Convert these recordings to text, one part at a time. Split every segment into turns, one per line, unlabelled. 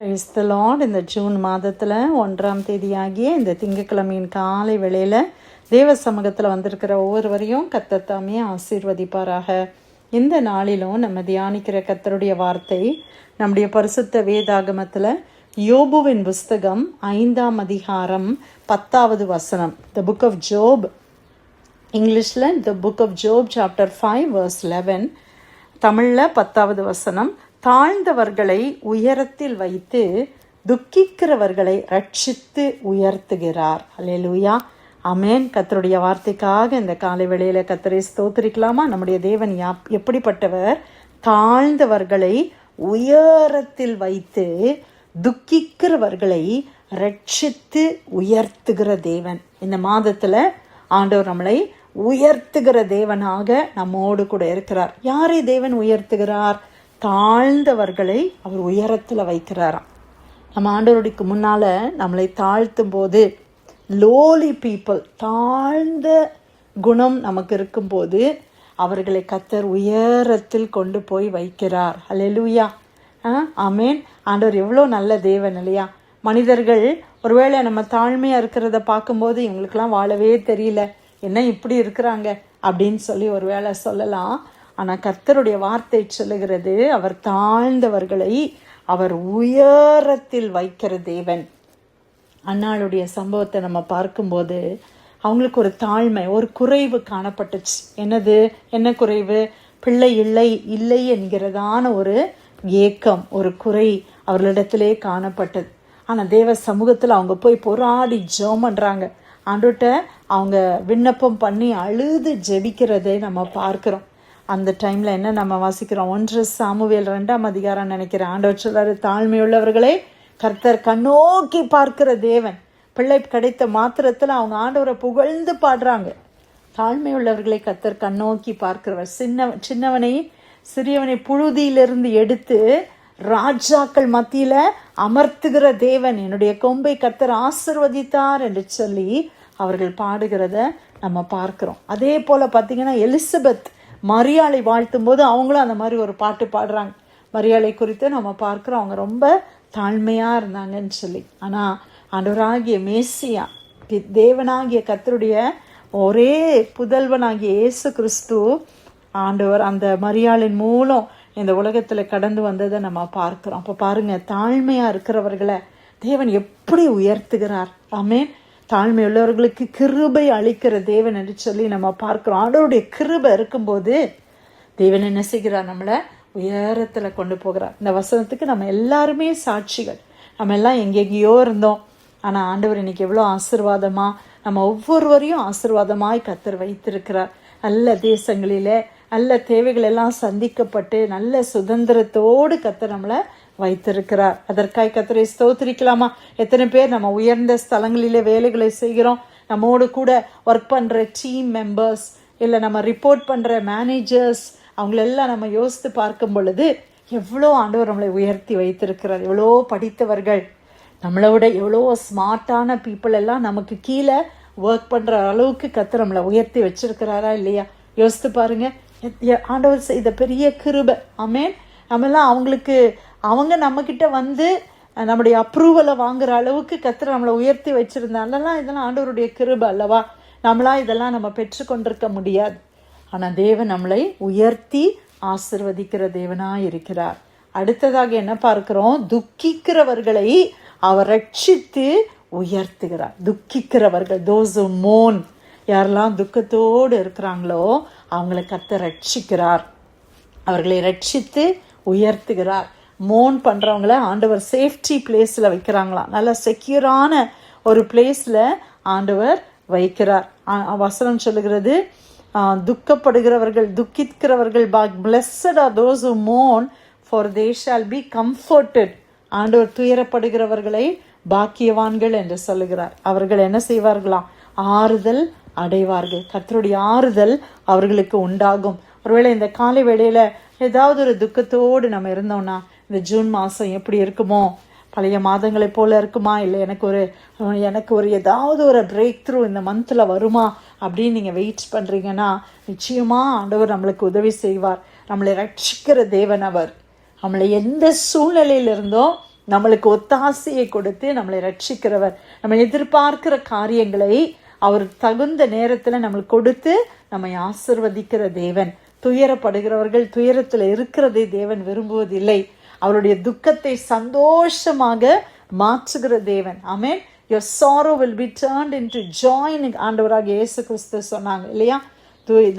Praise the Lord. இந்த June மாதத்தில் 1ஆம் தேதியாகிய இந்த திங்கட்கிழமையின் காலை வேளையில் தேவ சமூகத்தில் வந்திருக்கிற ஒவ்வொருவரையும் கர்த்தர் தாமே ஆசீர்வதிப்பாராக. இந்த நாளிலும் நம்ம தியானிக்கிற கர்த்தருடைய வார்த்தை நம்முடைய பரிசுத்த வேதாகமத்தில் யோபுவின் புஸ்தகம் 5ஆம் அதிகாரம் 10வது வசனம். த புக் ஆஃப் ஜோப், இங்கிலீஷில் the book of Job chapter 5 verse 11, தமிழில் 10வது வசனம். தாழ்ந்தவர்களை உயரத்தில் வைத்து துக்கிக்கிறவர்களை ரட்சித்து உயர்த்துகிறார். அல்லேலூயா, ஆமென். கர்த்தருடைய வார்த்தைக்காக இந்த காலை வேளையில கர்த்தரை ஸ்தோத்திரிக்கலாமா? நம்முடைய தேவன் எப்படிப்பட்டவர்? தாழ்ந்தவர்களை உயரத்தில் வைத்து துக்கிக்கிறவர்களை ரட்சித்து உயர்த்துகிற தேவன். இந்த மாதத்துல ஆண்டவர் நம்மளை உயர்த்துகிற தேவனாக நம்மோடு கூட இருக்கிறார். யாரை தேவன் உயர்த்துகிறார்? தாழ்ந்தவர்களை அவர் உயரத்தில் வைக்கிறாராம். நம்ம ஆண்டவருக்கு முன்னால நம்மளை தாழ்த்தும் போது, லோலி பீப்புள், தாழ்ந்த குணம் நமக்கு இருக்கும்போது அவர்களை கர்த்தர் உயரத்தில் கொண்டு போய் வைக்கிறார். அல்லேலூயா, ஆமென். ஆண்டவர் எவ்வளோ நல்ல தேவன் இல்லையா? மனிதர்கள் ஒருவேளை நம்ம தாழ்மையாக இருக்கிறத பார்க்கும்போது இவங்களுக்கெல்லாம் வாழவே தெரியல, என்ன இப்படி இருக்கிறாங்க அப்படின்னு சொல்லி ஒருவேளை சொல்லலாம். ஆனால் கர்த்தருடைய வார்த்தை சொல்லுகிறது, அவர் தாழ்ந்தவர்களை அவர் உயரத்தில் வைக்கிற தேவன். அன்னாளுடைய சம்பவத்தை நம்ம பார்க்கும்போது அவங்களுக்கு ஒரு தாழ்மை, ஒரு குறைவு காணப்பட்டுச்சு. என்ன குறைவு? பிள்ளை இல்லை என்கிறதான ஒரு ஏக்கம், ஒரு குறை அவர்களிடத்திலே காணப்பட்டது. ஆனால் தேவ சமூகத்தில் அவங்க போய் போராடி ஜெபம் பண்ணுறாங்க. ஆண்டவர்கிட்ட அவங்க விண்ணப்பம் பண்ணி அழுது ஜெபிக்கிறதை நம்ம பார்க்குறோம். அந்த டைமில் என்ன நம்ம வாசிக்கிறோம்? 1 சாமுவேல் 2ஆம் அதிகாரம் நினைக்கிறேன். ஆண்டவர் சொல்றாரு, தாழ்மையுள்ளவர்களை கர்த்தர் கண்ணோக்கி பார்க்கிற தேவன். பிள்ளை கிடைத்த மாத்திரத்தில் அவங்க ஆண்டவரை புகழ்ந்து பாடுறாங்க. தாழ்மையுள்ளவர்களை கர்த்தர் கண்ணோக்கி பார்க்கிறவர். சின்னவனை சிறியவனை புழுதியிலிருந்து எடுத்து ராஜாக்கள் மத்தியில அமர்த்துகிற தேவன். என்னுடைய கொம்பை கர்த்தர் ஆசீர்வதித்தார் என்று சொல்லி அவர்கள் பாடுகிறத நம்ம பார்க்கிறோம். அதே போல பார்த்தீங்கன்னா எலிசபெத் மரியாளை வாழ்த்தும் போது அவங்களும் அந்த மாதிரி ஒரு பாட்டு பாடுறாங்க. மரியாளை குறித்து நம்ம பார்க்குறோம், அவங்க ரொம்ப தாழ்மையாக இருந்தாங்கன்னு சொல்லி. ஆனால் ஆண்டவராகிய மேசியா, தேவனாகிய கர்த்தருடைய ஒரே புதல்வனாகிய இயேசு கிறிஸ்து, ஆண்டவர் அந்த மரியாளின் மூலம் இந்த உலகத்தில் கடந்து வந்ததை நம்ம பார்க்குறோம். அப்போ பாருங்க, தாழ்மையாக இருக்கிறவர்களை தேவன் எப்படி உயர்த்துகிறார். ஆமென். தாழ்மை உள்ளவர்களுக்கு கிருபை அளிக்கிற தேவன் என்று சொல்லி நம்ம பார்க்கிறோம். ஆண்டவருடைய கிருபை இருக்கும்போது தேவன் என்ன செய்கிறார்? நம்மளை உயரத்தில் கொண்டு போகிறார். இந்த வசனத்துக்கு நம்ம எல்லாருமே சாட்சிகள். நம்ம எல்லாம் எங்கெங்கேயோ இருந்தோம், ஆனால் ஆண்டவர் இன்னைக்கு எவ்வளோ ஆசீர்வாதமா நம்ம ஒவ்வொருவரையும் ஆசீர்வாதமாய் கர்த்தர் வைத்திருக்கிறார். நல்ல தேசங்களிலே நல்ல தேவைகள் எல்லாம் சந்திக்கப்பட்டு நல்ல சுதந்திரத்தோடு கர்த்தர் நம்மளை வைத்திருக்கிறார். அதற்காக கர்த்தரை ஸ்தோத்திரிக்கலாமா? எத்தனை பேர் நம்ம உயர்ந்த ஸ்தலங்களிலே வேலைகளை செய்கிறோம், நம்மோடு கூட ஒர்க் பண்ணுற டீம் மெம்பர்ஸ், இல்லை நம்ம ரிப்போர்ட் பண்ணுற மேனேஜர்ஸ், அவங்களெல்லாம் நம்ம யோசித்து பார்க்கும் பொழுது எவ்வளோ ஆண்டவர் நம்மளை உயர்த்தி வைத்திருக்கிறார். எவ்வளோ படித்தவர்கள், நம்மளை விட எவ்வளோ ஸ்மார்ட்டான பீப்புள் எல்லாம் நமக்கு கீழே ஒர்க் பண்ணுற அளவுக்கு கர்த்தர் நம்மளை உயர்த்தி வச்சிருக்கிறாரா இல்லையா? யோசித்து பாருங்க, ஆண்டவர் செய்த பெரிய கிருபை. ஆமென். நம்மெல்லாம் அவங்க நம்மக்கிட்ட வந்து நம்முடைய அப்ரூவலை வாங்குற அளவுக்கு கர்த்தர் நம்மளை உயர்த்தி வச்சிருந்தாலும் இதெல்லாம் ஆண்டவருடைய கிருபை அல்லவா? இதெல்லாம் நம்ம பெற்றுக்கொண்டிருக்க முடியாது. ஆனால் தேவன் நம்மளை உயர்த்தி ஆசீர்வதிக்கிற தேவனாய் இருக்கிறார். அடுத்ததாக என்ன பார்க்கிறோம்? துக்கிக்கிறவர்களை அவர் ரட்சித்து உயர்த்துகிறார். துக்கிக்கிறவர்கள், those who mourn, யாரெல்லாம் துக்கத்தோடு இருக்கிறாங்களோ அவங்களை கர்த்தர் ரட்சிக்கிறார், அவர்களை ரட்சித்து உயர்த்துகிறார். மோன் பண்ணுறவங்கள ஆண்டவர் சேஃப்டி பிளேஸில் வைக்கிறாங்களாம். நல்ல செக்யூரான ஒரு பிளேஸில் ஆண்டவர் வைக்கிறார். வசனம் சொல்லுகிறது, துக்கிக்கிறவர்கள் blessed are those who mourn for they shall be comforted. ஆண்டவர் துயரப்படுகிறவர்களை பாக்கியவான்கள் என்று சொல்லுகிறார். அவர்கள் என்ன செய்வார்களாம்? ஆறுதல் அடைவார்கள். கர்த்தருடைய ஆறுதல் அவர்களுக்கு உண்டாகும். ஒருவேளை இந்த காலை வேளையில ஏதாவது ஒரு துக்கத்தோடு நம்ம இருந்தோம்னா, இந்த ஜூன் மாதம் எப்படி இருக்குமோ? பழைய மாதங்களை போல இருக்குமா? இல்லை எனக்கு ஒரு ஏதாவது ஒரு பிரேக் த்ரூ இந்த மந்தில் வருமா அப்படின்னு நீங்கள் வெயிட் பண்ணுறீங்கன்னா, நிச்சயமாக ஆண்டவர் நம்மளுக்கு உதவி செய்வார். நம்மளை ரட்சிக்கிற தேவன் அவர். நம்மளை எந்த சூழ்நிலையிலிருந்தோ நம்மளுக்கு ஒத்தாசையை கொடுத்து நம்மளை ரட்சிக்கிறவர். நம்ம எதிர்பார்க்கிற காரியங்களை அவர் தகுந்த நேரத்தில் நம்மளுக்கு கொடுத்து நம்மை ஆசிர்வதிக்கிற தேவன். துயரப்படுகிறவர்கள் துயரத்தில் இருக்கிறதை தேவன் விரும்புவதில்லை. அவருடைய துக்கத்தை சந்தோஷமாக மாற்றுகிற தேவன். ஆமென். Your sorrow will be turned into joy. ஆண்டவராக இயேசு கிறிஸ்து சொன்னாங்க இல்லையா?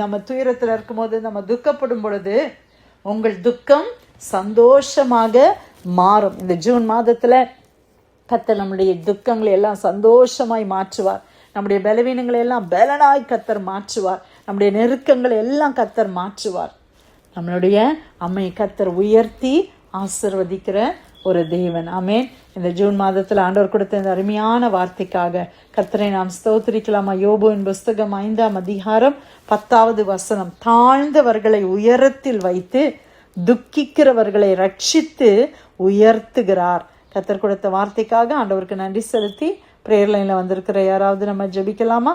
நம்ம துயரத்தில் இருக்கும்போது, நம்ம துக்கப்படும் பொழுது உங்கள் துக்கம் சந்தோஷமாக மாறும். இந்த ஜூன் மாதத்துல கர்த்தர் நம்முடைய துக்கங்களை எல்லாம் சந்தோஷமாய் மாற்றுவார். நம்முடைய பலவீனங்களை எல்லாம் பலனாய் கர்த்தர் மாற்றுவார். நம்முடைய நெருக்கங்களை எல்லாம் கர்த்தர் மாற்றுவார். நம்மளுடைய அம்மையை கர்த்தர் உயர்த்தி ஆசீர்வதிக்கிற ஒரு தேவன். ஆமென். இந்த ஜூன் மாதத்தில் ஆண்டவர் கொடுத்த இந்த அருமையான வார்த்தைக்காக கர்த்தரை நாம் ஸ்தோத்திரிக்கலாமா? யோபுவின் புஸ்தகம் 5ஆம் அதிகாரம் 10வது வசனம். தாழ்ந்தவர்களை உயரத்தில் வைத்து துக்கிக்கிறவர்களை ரட்சித்து உயர்த்துகிறார். கர்த்தர் கொடுத்த வார்த்தைக்காக ஆண்டவருக்கு நன்றி செலுத்தி பிரேயர் லைன்ல வந்திருக்கிற யாராவது நம்ம ஜெபிக்கலாமா?